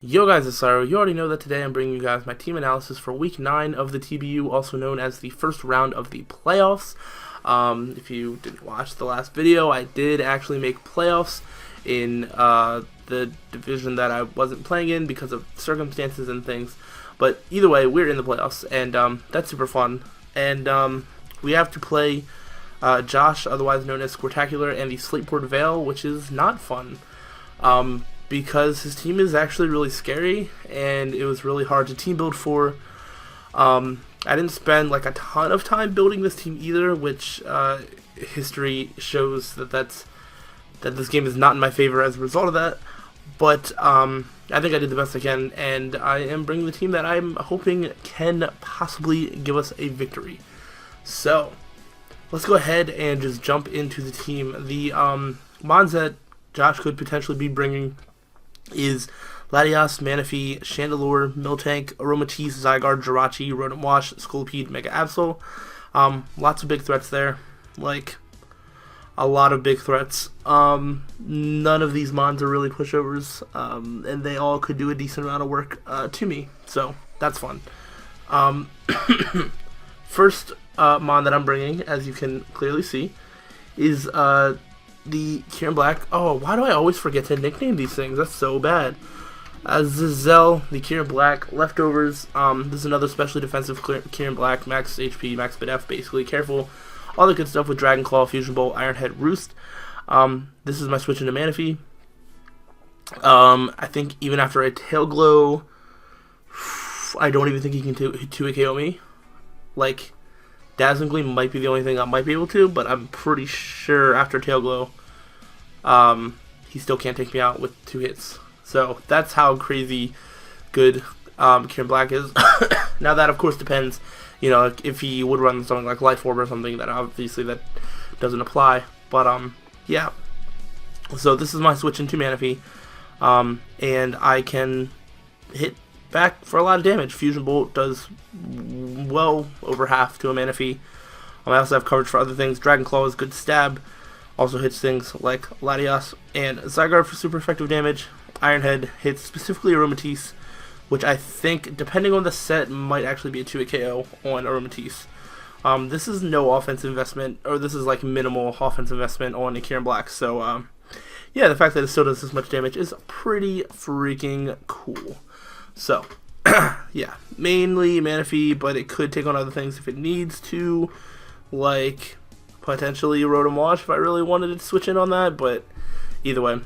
Yo guys, it's Slyroh. You already know that today I'm bringing you guys my team analysis for Week 9 of the TBU, also known as the first round of the playoffs. If you didn't watch the last video, I did actually make playoffs in the division that I wasn't playing in because of circumstances and things. But either way, we're in the playoffs, and that's super fun. And we have to play Josh, otherwise known as Squirtacular, and the Slateport Vale, which is not fun. Because his team is actually really scary, and it was really hard to team build for. I didn't spend like a ton of time building this team either, which history shows that this game is not in my favor as a result of that. But I think I did the best I can, and I am bringing the team that I'm hoping can possibly give us a victory. So let's go ahead and just jump into the team. The mons that Josh could potentially be bringing is Latias, Manaphy, Chandelure, Miltank, Aromatisse, Zygarde, Jirachi, Rodent Wash, Scolipede, Mega Absol. Lots of big threats there. Like, a lot of big threats. None of these mons are really pushovers, and they all could do a decent amount of work to me, so that's fun. First mon that I'm bringing, as you can clearly see, is the Kieran Black. Oh, why do I always forget to nickname these things? That's so bad. Zizel, the Kieran Black, leftovers. This is another specially defensive Kieran Black, max HP, max BDF, basically. Careful. All the good stuff with Dragon Claw, Fusion Bolt, Iron Head, Roost. This is my switch into Manaphy. I think even after a Tail Glow, I don't even think he can 2-hit KO me. Like, Dazzling Gleam might be the only thing I might be able to, but I'm pretty sure after Tail Glow, he still can't take me out with 2 hits. So that's how crazy good Kieran Black is. Now that of course depends, you know, if he would run something like Light Orb or something, that obviously that doesn't apply. But yeah. So this is my switch into Manaphy, and I can hit back for a lot of damage. Fusion Bolt does well over half to a Manaphy. I also have coverage for other things. Dragon Claw is good stab. Also hits things like Latias and Zygarde for super effective damage. Iron Head hits specifically Aromatisse, which I think, depending on the set, might actually be a 2-hit KO on Aromatisse. This is no offensive investment, or this is like minimal offensive investment on a Kieran Black. So yeah, the fact that it still does this much damage is pretty freaking cool. So, yeah, mainly Manaphy, but it could take on other things if it needs to, like potentially Rodent Wash if I really wanted to switch in on that, but either way,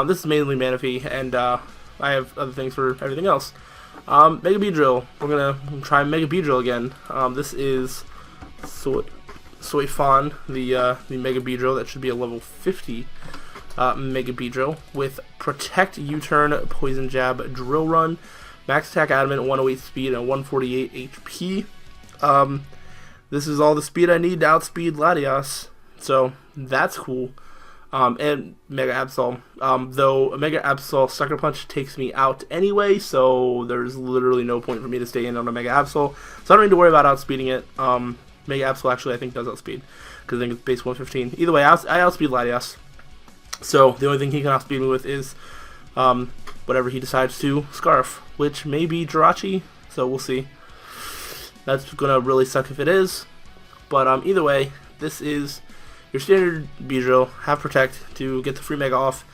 this is mainly Manaphy, and I have other things for everything else. Mega Beedrill, we're going to try Mega Beedrill again. This is Soifon, the Mega Beedrill that should be a level 50 Mega Beedrill with Protect, U-Turn, Poison Jab, Drill Run, Max Attack, Adamant, 108 speed, and 148 HP. This is all the speed I need to outspeed Latias, so that's cool. And Mega Absol. Though Mega Absol Sucker Punch takes me out anyway, so there's literally no point for me to stay in on a Mega Absol. So I don't need to worry about outspeeding it. Mega Absol actually I think does outspeed, because I think it's base 115. Either way, I outspeed Latias. So the only thing he can outspeed me with is whatever he decides to Scarf, which may be Jirachi, so we'll see. That's gonna really suck if it is, but either way, this is your standard Beedrill. Have Protect to get the free Mega off.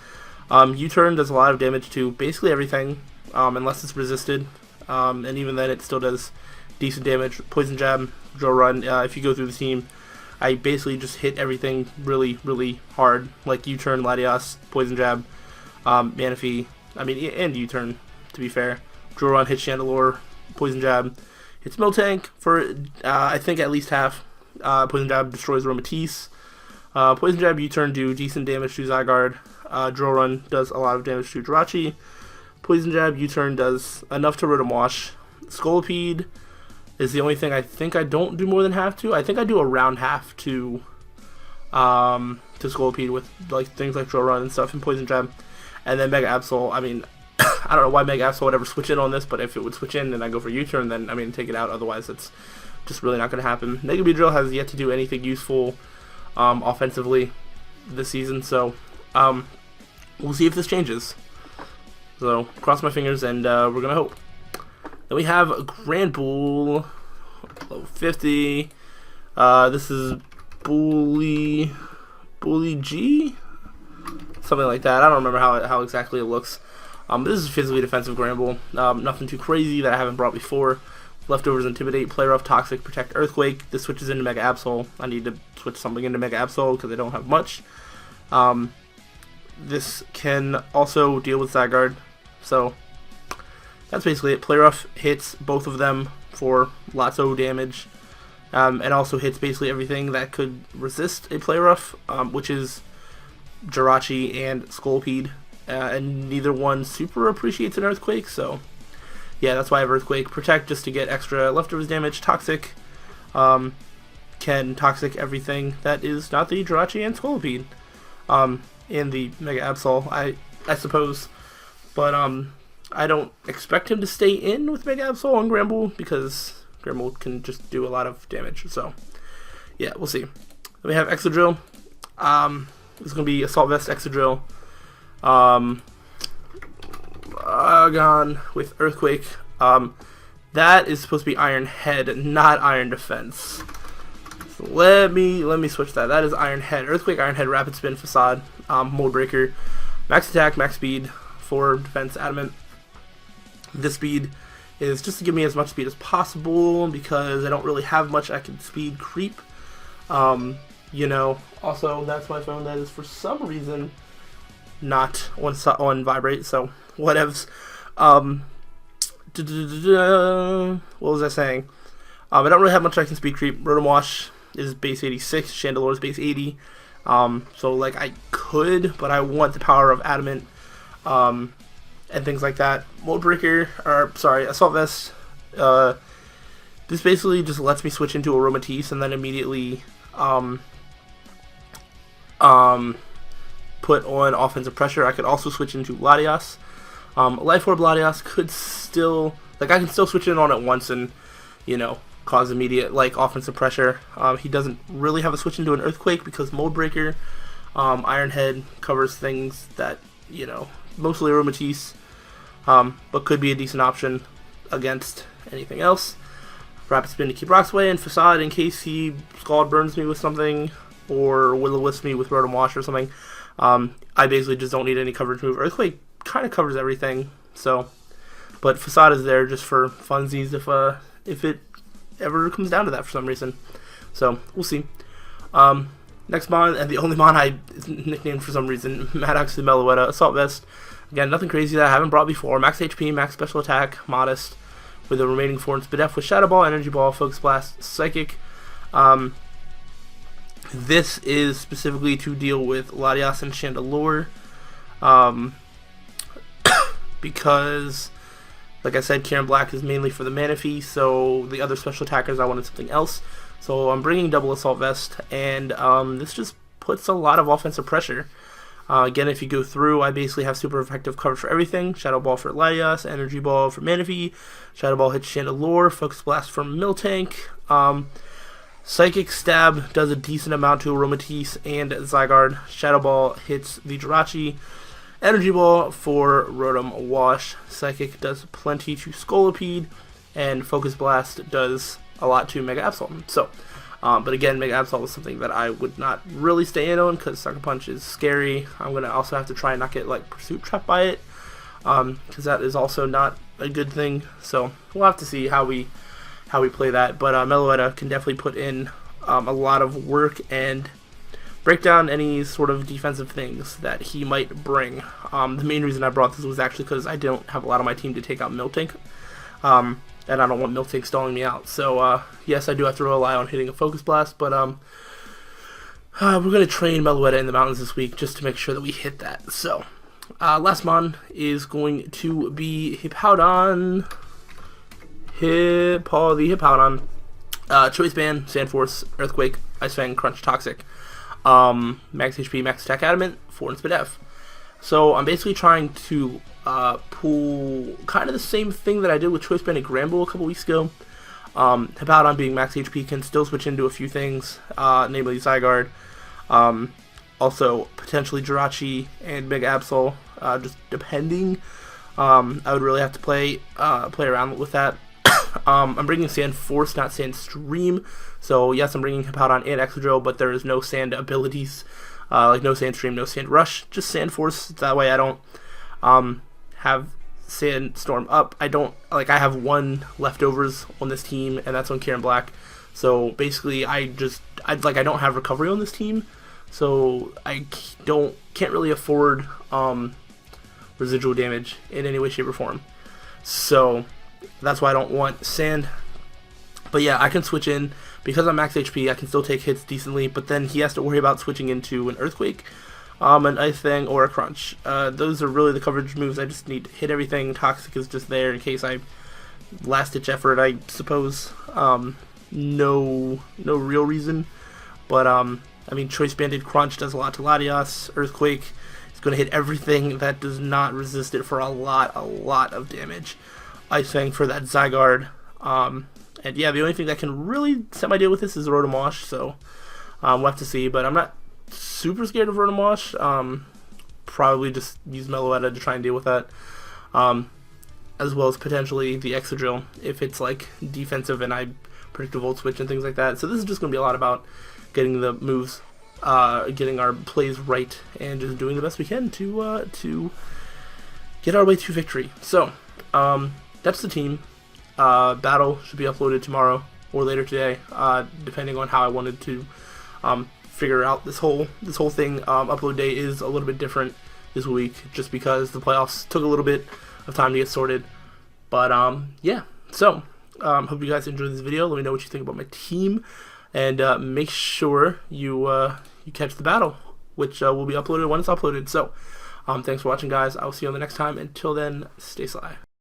U-Turn does a lot of damage to basically everything, unless it's resisted, and even then it still does decent damage. Poison Jab, Drill Run, if you go through the team, I basically just hit everything really, really hard, like U-Turn, Latias, Poison Jab, Manaphy, and U-Turn, to be fair. Drill Run hits Chandelure, Poison Jab hits Miltank for, I think, at least half. Poison Jab destroys Aromatisse. Poison Jab, U-Turn do decent damage to Zygarde. Drill Run does a lot of damage to Jirachi. Poison Jab, U-Turn does enough to Rodent Wash. Scolipede is the only thing I think I don't do more than half to. I think I do around half to Scolipede with like things like Drill Run and stuff, and Poison Jab. And then Mega Absol, I don't know why Mega Absol would ever switch in on this, but if it would switch in and I go for U-Turn, then take it out. Otherwise, it's just really not going to happen. Mega Beedrill has yet to do anything useful offensively this season, so we'll see if this changes. So cross my fingers and we're gonna hope. Then we have a Grand Bull, level 50. This is Bully G, something like that. I don't remember how exactly it looks. This is physically defensive Grand Bull. Nothing too crazy that I haven't brought before. Leftovers, Intimidate, Play Rough, Toxic, Protect, Earthquake. This switches into Mega Absol. I need to switch something into Mega Absol because I don't have much. This can also deal with Zygarde. So that's basically it. Play Rough hits both of them for lots of damage. And also hits basically everything that could resist a Play Rough, which is Jirachi and Scolipede. And neither one super appreciates an Earthquake, so yeah, that's why I have Earthquake. Protect just to get extra leftovers damage. Toxic can toxic everything that is not the Jirachi and Scolipede in the Mega Absol, I suppose. But I don't expect him to stay in with Mega Absol on Gramble because Gramble can just do a lot of damage. So yeah, we'll see. Then we have Exadrill. This is going to be Assault Vest Exadrill. Gone with Earthquake. That is supposed to be Iron Head, not Iron Defense. So let me switch that. That is Iron Head. Earthquake, Iron Head, Rapid Spin, Facade, Mold Breaker, Max Attack, Max Speed for Defense, Adamant. This speed is just to give me as much speed as possible because I don't really have much I can speed creep. You know, also that's my phone that is for some reason not on vibrate, so whatevs. What was I saying? I don't really have much I can speed creep. Rotom Wash is base 86, Chandelure is base 80. So like I could, but I want the power of Adamant and things like that. Mold Breaker, or sorry, Assault Vest. This basically just lets me switch into Aromatisse and then immediately put on offensive pressure. I could also switch into Latias. Life Orb Latias could still, like, I can still switch in on it once and, you know, cause immediate, like, offensive pressure. He doesn't really have a switch into an Earthquake because Mold Breaker, Iron Head covers things that, you know, mostly Aromatisse, but could be a decent option against anything else. Rapid Spin to keep rocks away, and Facade in case he Scald Burns me with something, or Will-O-Wisp me with Rotom Wash or something. I basically just don't need any coverage move. Earthquake kind of covers everything, so, but Facade is there just for funsies if it ever comes down to that for some reason. So we'll see. Next mon, and the only mon I nicknamed for some reason, Maddox the Meloetta, Assault Vest. Again, nothing crazy that I haven't brought before. Max HP, max special attack, modest, with the remaining 4 in Spadef with Shadow Ball, Energy Ball, Focus Blast, Psychic. This is specifically to deal with Latias and Chandelure, because, like I said, Kieran Black is mainly for the Manaphy, so the other special attackers I wanted something else. So I'm bringing double Assault Vest, and this just puts a lot of offensive pressure. Again, if you go through, I basically have super effective coverage for everything. Shadow Ball for Latias, Energy Ball for Manaphy, Shadow Ball hits Chandelure, Focus Blast for Miltank. Psychic Stab does a decent amount to Aromatisse and Zygarde. Shadow Ball hits the Jirachi. Energy Ball for Rotom Wash. Psychic does plenty to Scolipede, and Focus Blast does a lot to Mega Absol. So, but again, Mega Absol is something that I would not really stay in on because Sucker Punch is scary. I'm going to also have to try and not get like Pursuit Trapped by it, because that is also not a good thing. So we'll have to see how we play that. But Meloetta can definitely put in a lot of work and break down any sort of defensive things that he might bring. The main reason I brought this was actually because I don't have a lot on my team to take out Miltank. And I don't want Miltank stalling me out. So, yes, I do have to rely on hitting a Focus Blast, but we're going to train Meloetta in the mountains this week just to make sure that we hit that. So, last mon is going to be Hippowdon. Hippowdon. Choice Band, Sandforce, Earthquake, Ice Fang, Crunch, Toxic. Max HP, Max Attack, Adamant, 4 in Spadef. So, I'm basically trying to pull kind of the same thing that I did with Choice Band and Granbull a couple weeks ago. Hippowdon being max HP can still switch into a few things, namely Zygarde, also potentially Jirachi and Mega Absol, just depending. I would really have to play around with that. I'm bringing Sand Force, not Sand Stream. So yes, I'm bringing Hippowdon and Excadrill, but there is no Sand abilities, like no Sand Stream, no Sand Rush, just Sand Force. That way I don't have Sandstorm up. I have one leftovers on this team, and that's on Kieran Black. So basically, I don't have recovery on this team, so I can't really afford residual damage in any way, shape, or form. So that's why I don't want Sand. But yeah, I can switch in because I'm max HP. I can still take hits decently, but then he has to worry about switching into an Earthquake, an Ice Fang, or a Crunch. Those are really the coverage moves. I just need to hit everything. Toxic is just there in case I last ditch effort, I suppose. No real reason, but I mean, Choice Banded Crunch does a lot to Latias. Earthquake is going to hit everything that does not resist it for a lot of damage. Ice Fang for that Zygarde. And yeah, the only thing that can really set my deal with this is Rotomosh, so we'll have to see, but I'm not super scared of Rotomosh. Probably just use Meloetta to try and deal with that, as well as potentially the Excadrill if it's like defensive and I predict a Volt Switch and things like that. So this is just going to be a lot about getting the moves, getting our plays right, and just doing the best we can to get our way to victory. So that's the team. Battle should be uploaded tomorrow or later today, depending on how I wanted to figure out this whole thing. Upload day is a little bit different this week, just because the playoffs took a little bit of time to get sorted. But yeah, so hope you guys enjoyed this video. Let me know what you think about my team, and make sure you catch the battle, which will be uploaded when it's uploaded. So thanks for watching, guys. I'll see you on the next time. Until then, stay sly.